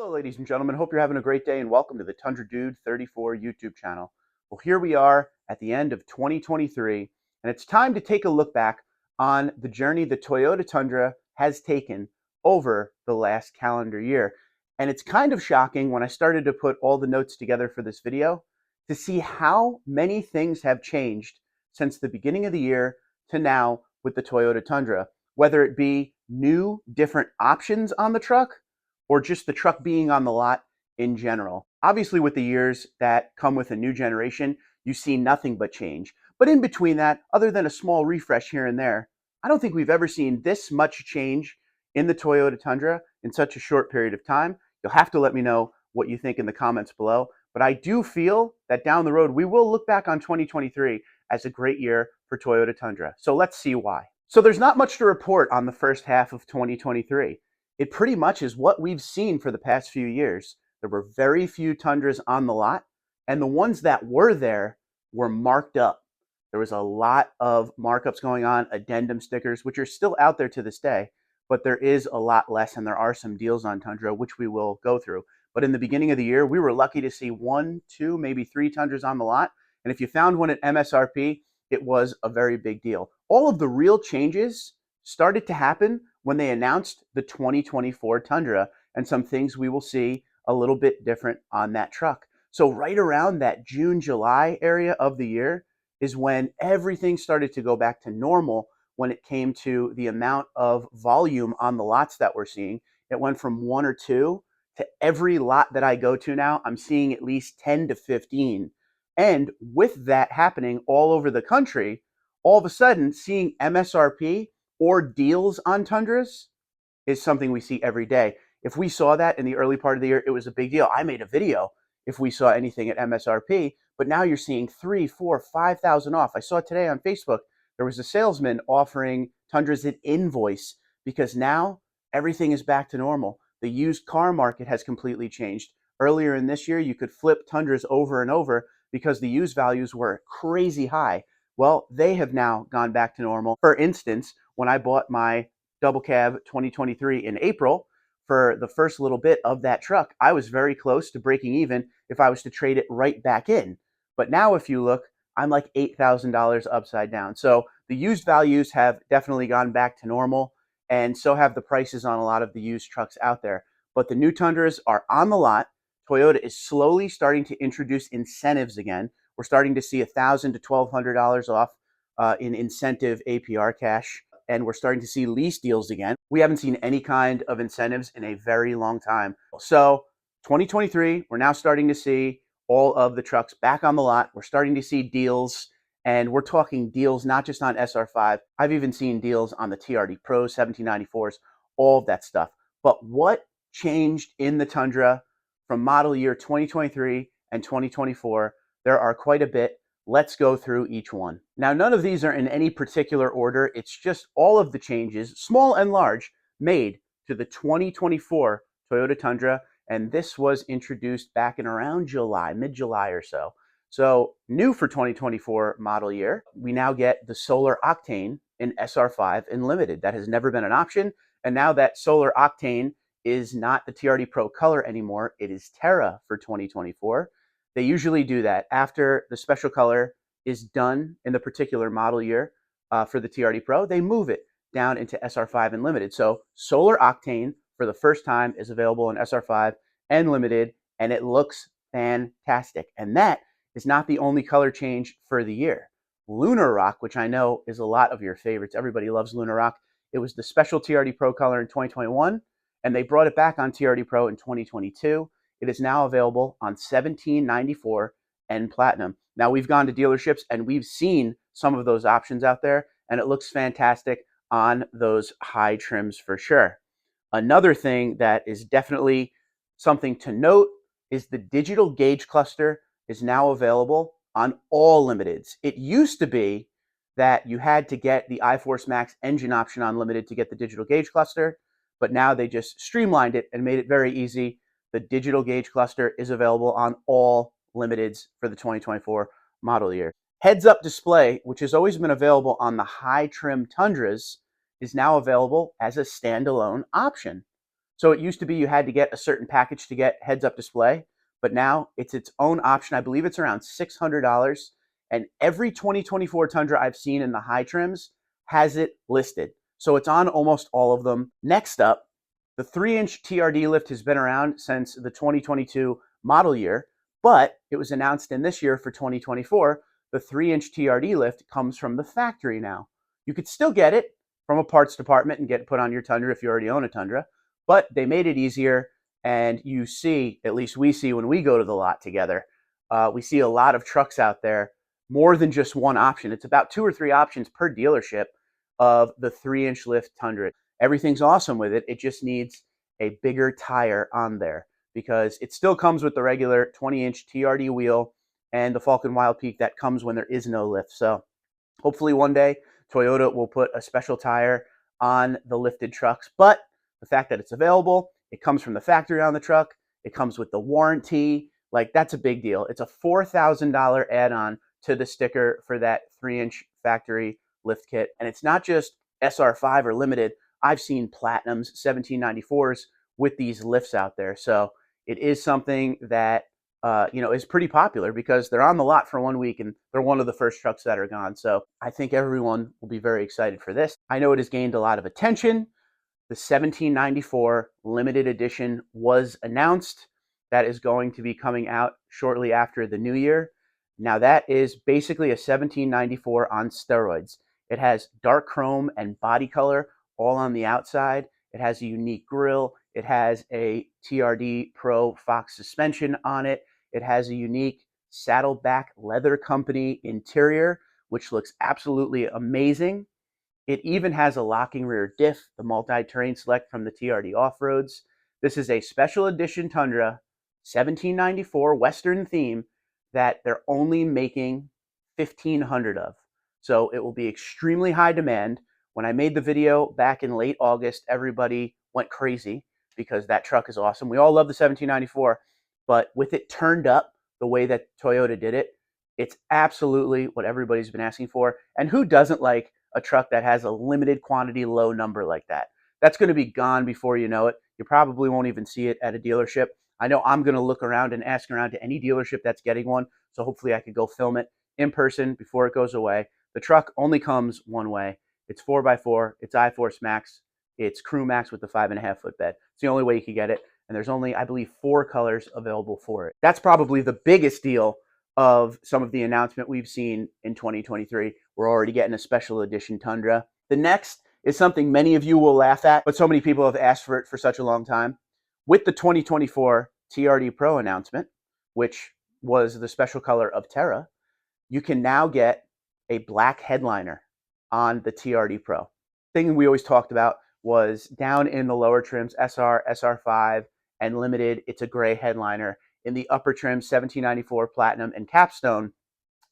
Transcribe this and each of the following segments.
Hello, ladies and gentlemen. Hope you're having a great day and welcome to the Tundra Dude 34 YouTube channel. Well, here we are at the end of 2023, and it's time to take a look back on the journey the Toyota Tundra has taken over the last calendar year. And it's kind of shocking when I started to put all the notes together for this video to see how many things have changed since the beginning of the year to now with the Toyota Tundra, whether it be new, different options on the truck or just the truck being on the lot in general. Obviously, with the years that come with a new generation, you see nothing but change. But in between that, other than a small refresh here and there, I don't think we've ever seen this much change in the Toyota Tundra in such a short period of time. You'll have to let me know what you think in the comments below. But I do feel that down the road, we will look back on 2023 as a great year for Toyota Tundra. So let's see why. So there's not much to report on the first half of 2023. It pretty much is what we've seen for the past few years. There were very few Tundras on the lot, and the ones that were there were marked up. There was a lot of markups going on, addendum stickers, which are still out there to this day, but there is a lot less, and there are some deals on Tundra, which we will go through. But in the beginning of the year, we were lucky to see 1, 2, maybe 3 Tundras on the lot, and if you found one at MSRP, it was a very big deal. All of the real changes started to happen when they announced the 2024 Tundra and some things we will see a little bit different on that truck. So right around that June, July area of the year is when everything started to go back to normal when it came to the amount of volume on the lots that we're seeing. It went from 1 or 2 to every lot that I go to now, I'm seeing at least 10 to 15. And with that happening all over the country, all of a sudden seeing MSRP or deals on Tundras is something we see every day. If we saw that in the early part of the year, it was a big deal. I made a video if we saw anything at MSRP, but now you're seeing 3, 4, 5,000 off. I saw today on Facebook, there was a salesman offering Tundras at invoice because now everything is back to normal. The used car market has completely changed. Earlier in this year, you could flip Tundras over and over because the used values were crazy high. Well, they have now gone back to normal. For instance, when I bought my double cab 2023 in April, for the first little bit of that truck, I was very close to breaking even if I was to trade it right back in. But now if you look, I'm like $8,000 upside down. So the used values have definitely gone back to normal, and so have the prices on a lot of the used trucks out there. But the new Tundras are on the lot. Toyota is slowly starting to introduce incentives again. We're starting to see $1,000 to $1,200 off in incentive APR cash, and we're starting to see lease deals again. We haven't seen any kind of incentives in a very long time. So 2023, we're now starting to see all of the trucks back on the lot. We're starting to see deals, and we're talking deals not just on SR5. I've even seen deals on the TRD Pro, 1794s, all of that stuff. But what changed in the Tundra from model year 2023 and 2024? There are quite a bit. Let's go through each one. Now, none of these are in any particular order. It's just all of the changes, small and large, made to the 2024 Toyota Tundra. And this was introduced back in around July, mid-July or so. So new for 2024 model year, we now get the solar octane in SR5 in limited. That has never been an option. And now that solar octane is not the TRD Pro color anymore. It is Terra for 2024. They usually do that after the special color is done in the particular model year for the TRD Pro. They move it down into SR5 and Limited. So Solar Octane for the first time is available in SR5 and Limited, and it looks fantastic. And that is not the only color change for the year. Lunar Rock, which I know is a lot of your favorites. Everybody loves Lunar Rock. It was the special TRD Pro color in 2021, and they brought it back on TRD Pro in 2022. It is now available on 1794 and Platinum. Now, we've gone to dealerships and we've seen some of those options out there, and it looks fantastic on those high trims for sure. Another thing that is definitely something to note is the digital gauge cluster is now available on all limiteds. It used to be that you had to get the iForce Max engine option on limited to get the digital gauge cluster, but now they just streamlined it and made it very easy. The digital gauge cluster is available on all limiteds for the 2024 model year. Heads-up display, which has always been available on the high trim Tundras, is now available as a standalone option. So it used to be you had to get a certain package to get heads-up display, but now it's its own option. I believe it's around $600, and every 2024 Tundra I've seen in the high trims has it listed. So it's on almost all of them. Next up, the 3-inch TRD lift has been around since the 2022 model year, but it was announced in this year for 2024. The 3-inch TRD lift comes from the factory now. You could still get it from a parts department and get put on your Tundra if you already own a Tundra, but they made it easier. And you see, at least we see when we go to the lot together, we see a lot of trucks out there, more than just one option. It's about 2 or 3 options per dealership of the 3-inch lift Tundra. Everything's awesome with it. It just needs a bigger tire on there because it still comes with the regular 20-inch TRD wheel and the Falcon Wild Peak that comes when there is no lift. So hopefully one day Toyota will put a special tire on the lifted trucks. But the fact that it's available, it comes from the factory on the truck, it comes with the warranty, like that's a big deal. It's a $4,000 add-on to the sticker for that 3-inch factory lift kit. And it's not just SR5 or limited. I've seen Platinums, 1794s with these lifts out there. So it is something that is pretty popular because they're on the lot for 1 week and they're one of the first trucks that are gone. So I think everyone will be very excited for this. I know it has gained a lot of attention. The 1794 limited edition was announced. That is going to be coming out shortly after the new year. Now that is basically a 1794 on steroids. It has dark chrome and body color all on the outside. It has a unique grille. It has a TRD Pro Fox suspension on it. It has a unique saddleback leather company interior, which looks absolutely amazing. It even has a locking rear diff, the multi-terrain select from the TRD Off-Roads. This is a special edition Tundra, 1794 Western theme that they're only making 1,500 of. So it will be extremely high demand. When I made the video back in late August, everybody went crazy because that truck is awesome. We all love the 1794, but with it turned up the way that Toyota did it, it's absolutely what everybody's been asking for. And who doesn't like a truck that has a limited quantity, low number like that? That's going to be gone before you know it. You probably won't even see it at a dealership. I know I'm going to look around and ask around to any dealership that's getting one. So hopefully I could go film it in person before it goes away. The truck only comes one way. It's 4x4. It's iForce Max. It's Crew Max with the 5.5-foot bed. It's the only way you can get it. And there's only, I believe, 4 colors available for it. That's probably the biggest deal of some of the announcement we've seen in 2023. We're already getting a special edition Tundra. The next is something many of you will laugh at, but so many people have asked for it for such a long time. With the 2024 TRD Pro announcement, which was the special color of Terra, you can now get a black headliner on the TRD Pro. Thing we always talked about was down in the lower trims, SR, SR5, and Limited, it's a gray headliner. In the upper trims, 1794, Platinum, and Capstone,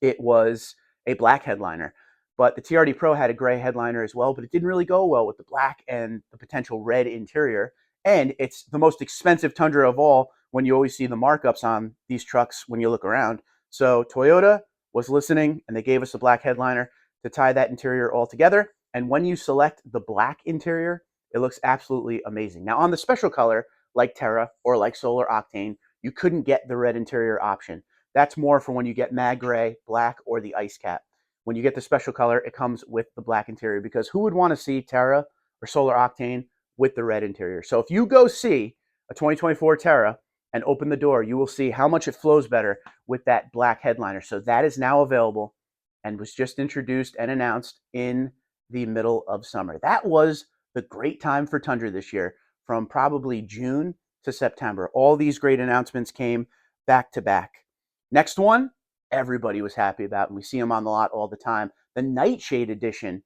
it was a black headliner. But the TRD Pro had a gray headliner as well, but it didn't really go well with the black and the potential red interior. And it's the most expensive Tundra of all when you always see the markups on these trucks when you look around. So Toyota was listening, and they gave us a black headliner to tie that interior all together. And when you select the black interior, it looks absolutely amazing. Now, on the special color, like Terra or like Solar Octane, you couldn't get the red interior option. That's more for when you get Mag Gray, black, or the Ice Cap. When you get the special color, it comes with the black interior because who would want to see Terra or Solar Octane with the red interior? So if you go see a 2024 Terra and open the door, you will see how much it flows better with that black headliner. So that is now available and was just introduced and announced in the middle of summer. That was the great time for Tundra this year, from probably June to September. All these great announcements came back to back. Next one, everybody was happy about, and we see them on the lot all the time. The Nightshade edition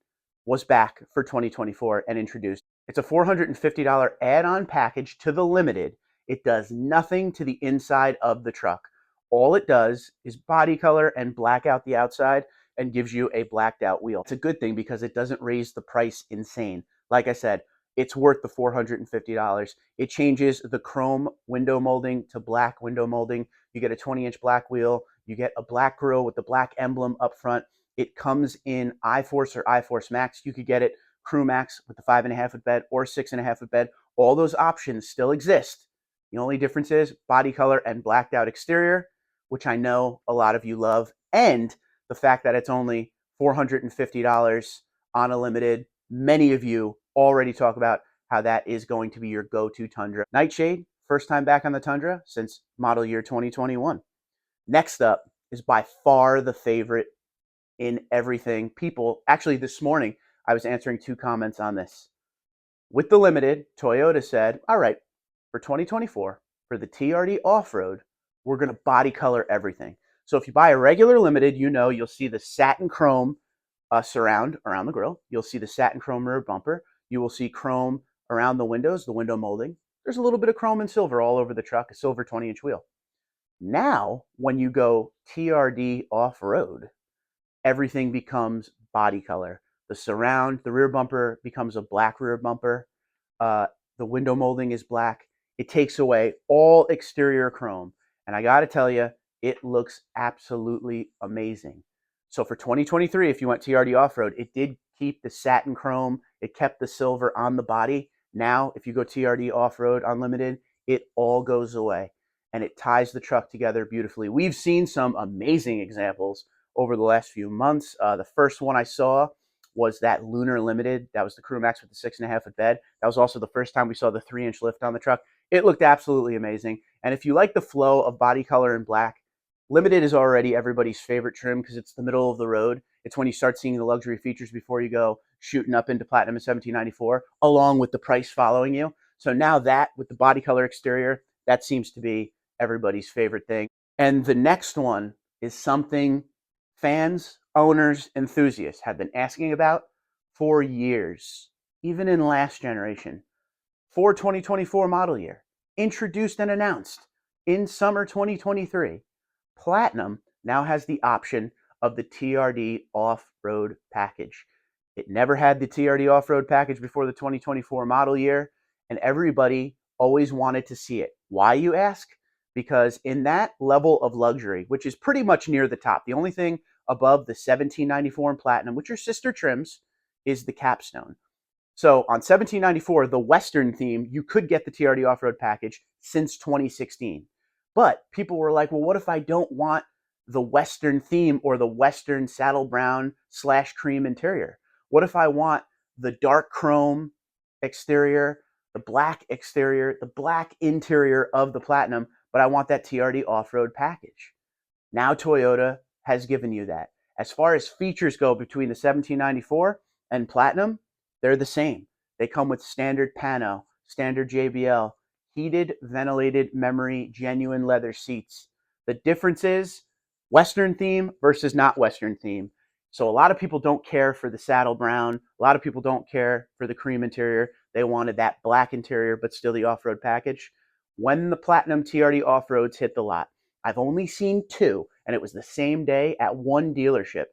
was back for 2024 and introduced. It's a $450 add-on package to the Limited. It does nothing to the inside of the truck. All it does is body color and black out the outside and gives you a blacked out wheel. It's a good thing because it doesn't raise the price insane. Like I said, it's worth the $450. It changes the chrome window molding to black window molding. You get a 20-inch black wheel. You get a black grille with the black emblem up front. It comes in iForce or iForce Max. You could get it Crew Max with the 5.5-foot bed or 6.5-foot bed. All those options still exist. The only difference is body color and blacked out exterior, which I know a lot of you love, and the fact that it's only $450 on a limited. Many of you already talk about how that is going to be your go-to Tundra. Nightshade, first time back on the Tundra since model year 2021. Next up is by far the favorite in everything. People, actually this morning, I was answering 2 comments on this. With the limited, Toyota said, all right, for 2024, for the TRD off-road, we're going to body color everything. So if you buy a regular limited, you know you'll see the satin chrome surround around the grille. You'll see the satin chrome rear bumper. You will see chrome around the windows, the window molding. There's a little bit of chrome and silver all over the truck, a silver 20-inch wheel. Now, when you go TRD off-road, everything becomes body color. The surround, the rear bumper becomes a black rear bumper. The window molding is black. It takes away all exterior chrome. And I got to tell you, it looks absolutely amazing. So for 2023, if you went TRD off-road, it did keep the satin chrome. It kept the silver on the body. Now, if you go TRD off-road unlimited, it all goes away. And it ties the truck together beautifully. We've seen some amazing examples over the last few months. The first one I saw was that Lunar Limited. That was the Crew Max with the 6.5-foot bed. That was also the first time we saw the 3-inch lift on the truck. It looked absolutely amazing. And if you like the flow of body color in black, Limited is already everybody's favorite trim because it's the middle of the road. It's when you start seeing the luxury features before you go shooting up into Platinum and 1794, along with the price following you. So now that, with the body color exterior, that seems to be everybody's favorite thing. And the next one is something fans, owners, enthusiasts have been asking about for years, even in last generation. For 2024 model year, introduced and announced in summer 2023, Platinum now has the option of the TRD off-road package. It never had the TRD off-road package before the 2024 model year, and everybody always wanted to see it. Why, you ask? Because in that level of luxury, which is pretty much near the top, the only thing above the 1794 and Platinum, which are sister trims, is the capstone. So on 1794, the Western theme, you could get the TRD off-road package since 2016. But people were like, well, what if I don't want the Western theme or the Western saddle brown / cream interior? What if I want the dark chrome exterior, the black exterior, the black interior of the Platinum, but I want that TRD off-road package? Now Toyota has given you that. As far as features go between the 1794 and Platinum, they're the same. They come with standard pano, standard JBL, heated, ventilated, memory, genuine leather seats. The difference is Western theme versus not Western theme. So a lot of people don't care for the saddle brown. A lot of people don't care for the cream interior. They wanted that black interior, but still the off-road package. When the Platinum TRD off-roads hit the lot, I've only seen 2, and it was the same day at one dealership.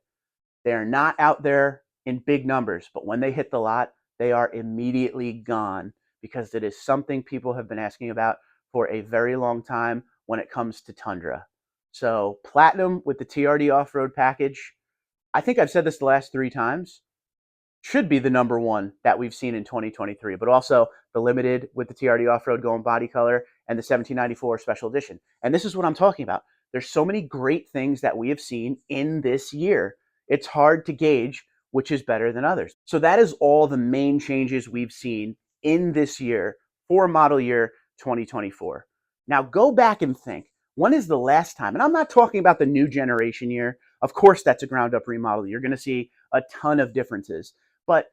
They're not out there in big numbers, but when they hit the lot, they are immediately gone because it is something people have been asking about for a very long time when it comes to Tundra. So Platinum with the TRD off-road package, I think I've said this the last 3 times, should be the number one that we've seen in 2023, but also the limited with the TRD off-road going body color and the 1794 special edition. And this is what I'm talking about. There's so many great things that we have seen in this year. It's hard to gauge which is better than others. So that is all the main changes we've seen in this year for model year 2024. Now go back and think, when is the last time, and I'm not talking about the new generation year. Of course, that's a ground up remodel. You're going to see a ton of differences. But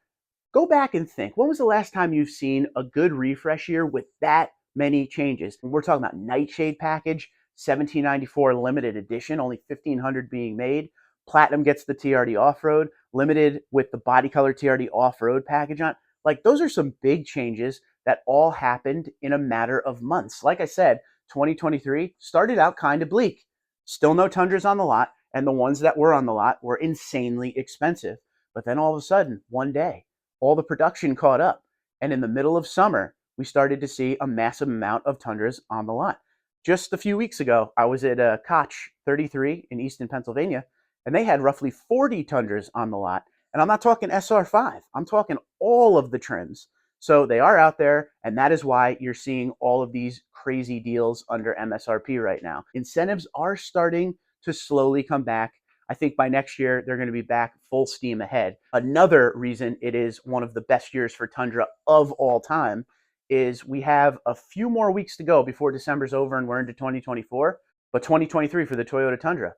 go back and think, when was the last time you've seen a good refresh year with that many changes? We're talking about Nightshade package, 1794 limited edition, only 1,500 being made. Platinum gets the TRD off-road, limited with the body color TRD off-road package on. Like, those are some big changes that all happened in a matter of months. Like I said, 2023 started out kind of bleak. Still no Tundras on the lot, and the ones that were on the lot were insanely expensive. But then all of a sudden, one day, all the production caught up. And in the middle of summer, we started to see a massive amount of Tundras on the lot. Just a few weeks ago, I was at Koch 33 in Easton, Pennsylvania, and they had roughly 40 Tundras on the lot. And I'm not talking SR5. I'm talking all of the trims. So they are out there, and that is why you're seeing all of these crazy deals under MSRP right now. Incentives are starting to slowly come back. I think by next year, they're going to be back full steam ahead. Another reason it is one of the best years for Tundra of all time is we have a few more weeks to go before December's over and we're into 2024, but 2023 for the Toyota Tundra.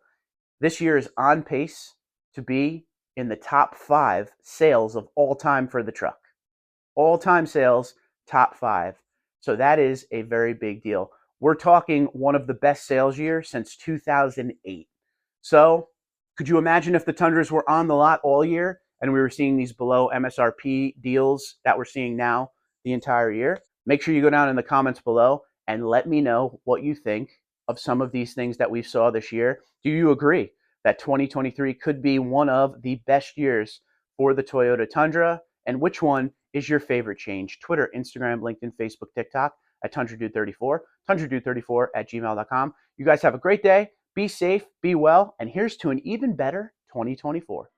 This year is on pace to be in the top 5 sales of all time for the truck. All-time sales, top 5. So that is a very big deal. We're talking one of the best sales years since 2008. So could you imagine if the Tundras were on the lot all year and we were seeing these below MSRP deals that we're seeing now the entire year? Make sure you go down in the comments below and let me know what you think of some of these things that we saw this year. Do you agree that 2023 could be one of the best years for the Toyota Tundra? And which one is your favorite change? Twitter, Instagram, LinkedIn, Facebook, TikTok at TundraDude34, TundraDude34@gmail.com. You guys have a great day. Be safe, be well, and here's to an even better 2024.